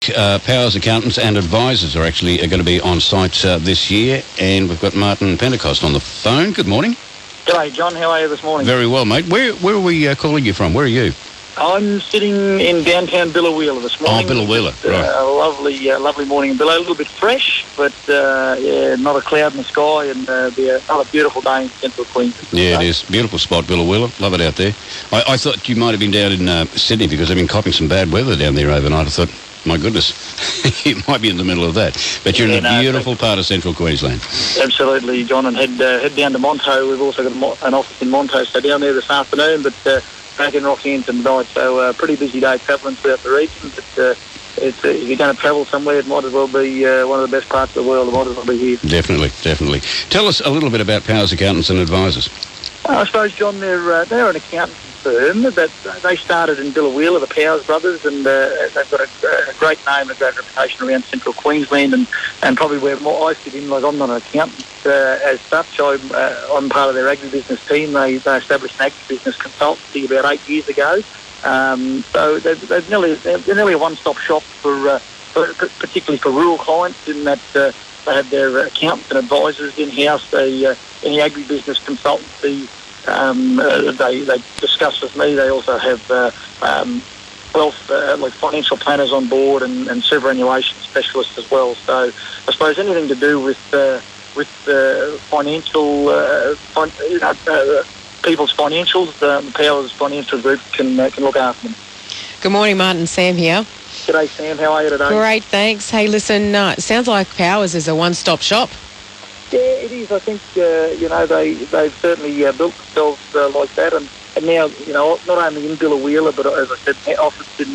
Powers Accountants and Advisors are going to be on site this year, and we've got Martin Pentecost on the phone. Good morning. G'day, John. How are you this morning? Very well, mate. Where are we calling you from? Where are you? I'm sitting in downtown Billawheeler this morning. Oh, Billawheeler, right. A lovely morning in Billow. A little bit fresh, but not a cloud in the sky, and be another beautiful day in central Queensland. Yeah, it is. Beautiful spot, Billawheeler. Love it out there. I thought you might have been down in Sydney because they've been copping some bad weather down there overnight. I thought, my goodness, you might be in the middle of that. But you're in a beautiful part of central Queensland. Absolutely, John, and head down to Monto. We've also got an office in Monto, so down there this afternoon, but back in Rockhampton tonight. So pretty busy day travelling throughout the region. But if you're going to travel somewhere, it might as well be one of the best parts of the world. It might as well be here. Definitely. Tell us a little bit about Powers Accountants and Advisors. I suppose, John, they're an accountancy firm that they started in Billawheeler, the Powers brothers, and they've got a great name and a great reputation around central Queensland, and probably where I fit in. Like, I'm not an accountant as such. I'm part of their agribusiness team. They established an agribusiness consultancy about 8 years ago. So they're nearly a one-stop shop for particularly for rural clients, in that they have their accountants and advisors in-house. Any agribusiness consultancy they discuss with me. They also have wealth, like financial planners on board, and superannuation specialists as well. So I suppose anything to do with financial, people's financials, the Powers Financial Group can look after them. Good morning, Martin. Sam here. G'day, Sam. How are you today? Great, thanks. Hey, listen, it sounds like Powers is a one-stop shop. Yeah, it is. I think, they've certainly built themselves like that. And now, not only in Billawheeler, but as I said, office in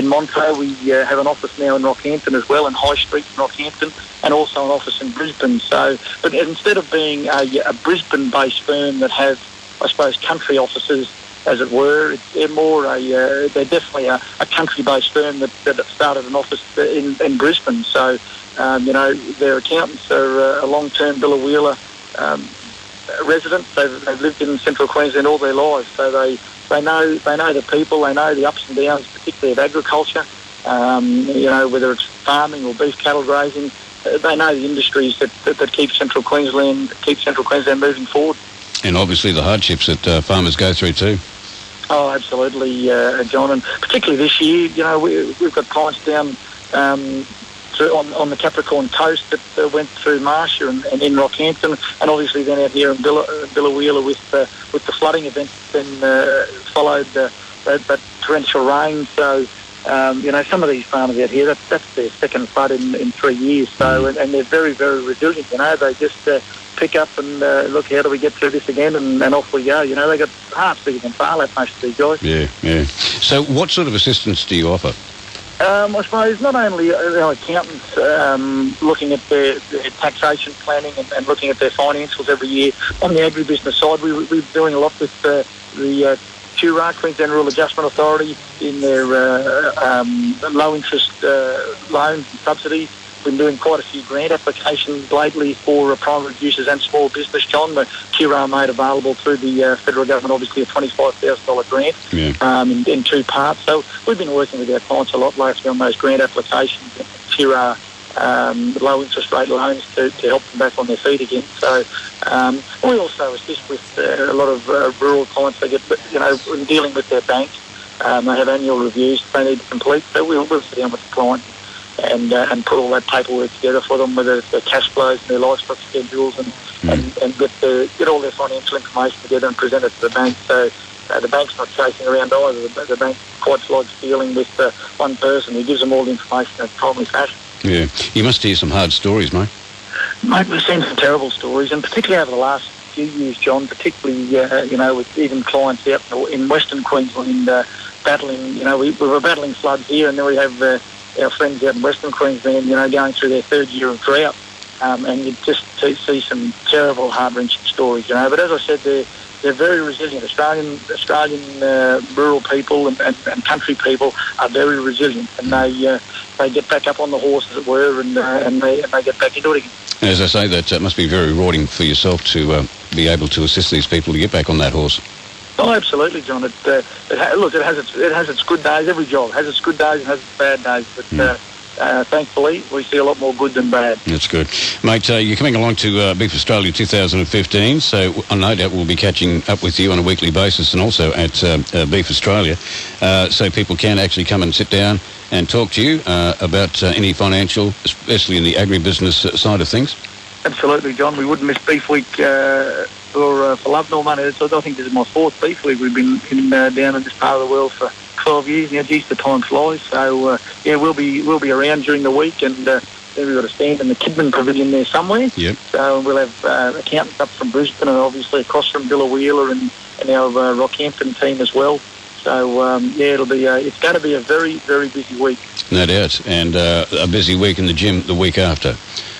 Monto. We have an office now in Rockhampton as well, in High Street in Rockhampton, and also an office in Brisbane. So, but instead of being a Brisbane-based firm that has, I suppose, country offices, as it were, they're definitely a country-based firm that started an office in Brisbane. So, their accountants are a long-term Billawheeler residents. They've lived in central Queensland all their lives, so they know the people, they know the ups and downs, particularly of agriculture. Whether it's farming or beef cattle grazing, they know the industries that keep central Queensland moving forward. And obviously the hardships that farmers go through too. Oh, absolutely, John, and particularly this year, we've got clients down on the Capricorn coast that went through Marcia and in Rockhampton, and obviously then out here in Billawheeler with the flooding event that then followed that torrential rain. So, some of these farmers out here, that's their second flood in 3 years. So, and they're very, very resilient. They just pick up and look, how do we get through this again, and off we go. They got hearts bigger than Farlap, most of these guys. Yeah. So what sort of assistance do you offer? I suppose not only accountants looking at their taxation planning and looking at their financials every year. On the agribusiness side, we're doing a lot with the QRA, Queensland Rural Adjustment Authority, in their low-interest loans and subsidies. We've been doing quite a few grant applications lately for primary producers and small business, John. The QRA made available through the federal government, obviously, a $25,000 grant in two parts. So we've been working with our clients a lot lately on those grant applications, QRA low interest rate loans to help them back on their feet again. So we also assist with a lot of rural clients. They get, in dealing with their banks, they have annual reviews they need to complete. So we'll sit down with the client and put all that paperwork together for them, whether it's their cash flows and their livestock schedules, and get all their financial information together and present it to the bank. So the bank's not chasing around either. The bank quite likes dealing with one person who gives them all the information in a timely fashion. Yeah, you must hear some hard stories, mate. Mate, we've seen some terrible stories, and particularly over the last few years, John, particularly, with even clients out in Western Queensland battling, we were battling floods here, and then we have our friends out in Western Queensland, going through their third year of drought, and you just see some terrible, heart-wrenching stories, But as I said, they're very resilient. Australian rural people and country people are very resilient, and they get back up on the horse, as it were, and they get back into it again. As I say, that must be very rewarding for yourself to be able to assist these people to get back on that horse. Oh, absolutely, John. It has its good days. Every job has its good days and has its bad days. But thankfully, we see a lot more good than bad. That's good. Mate, you're coming along to Beef Australia 2015, so no doubt we'll be catching up with you on a weekly basis and also at Beef Australia, so people can actually come and sit down and talk to you about any financial, especially in the agribusiness side of things. Absolutely, John. We wouldn't miss Beef Week for love nor money. So I think this is my fourth Beef Week. We've been down in this part of the world for 12 years now. Geez, the time flies. So we'll be around during the week, and then we've got a stand in the Kidman Pavilion there somewhere. Yep. So we'll have accountants up from Brisbane and obviously across from Billawheeler and our Rockhampton team as well. So it'll be it's going to be a very, very busy week. No doubt, and a busy week in the gym the week after.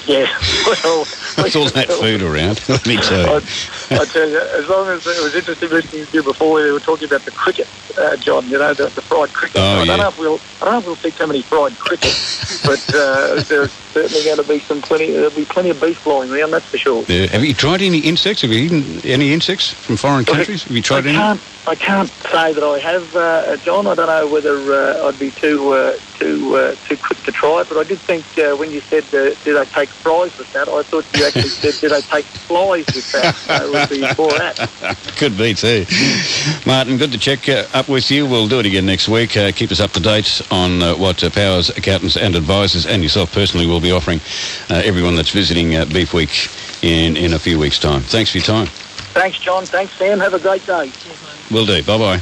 Yeah, well... With all that food around, let me tell you. I tell you, as long as it was interesting listening to you before, we were talking about the cricket, John, the fried cricket. Oh, I don't know if we'll see too many fried cricket, but there's certainly going to be there'll be plenty of beef flying around, that's for sure. Yeah. Have you tried any insects? Have you eaten any insects from foreign countries? Have you tried any? I can't say that I have, John. I don't know whether I'd be too quick to try it, but I did think when you said, do they take fries with that, I thought you actually said, do they take flies with that? So it would be for that. Could be too. Martin, good to check up with you. We'll do it again next week. Keep us up to date on what Powers Accountants and Advisors and yourself personally will be offering everyone that's visiting Beef Week in a few weeks' time. Thanks for your time. Thanks, John. Thanks, Sam. Have a great day. Will do. Bye-bye.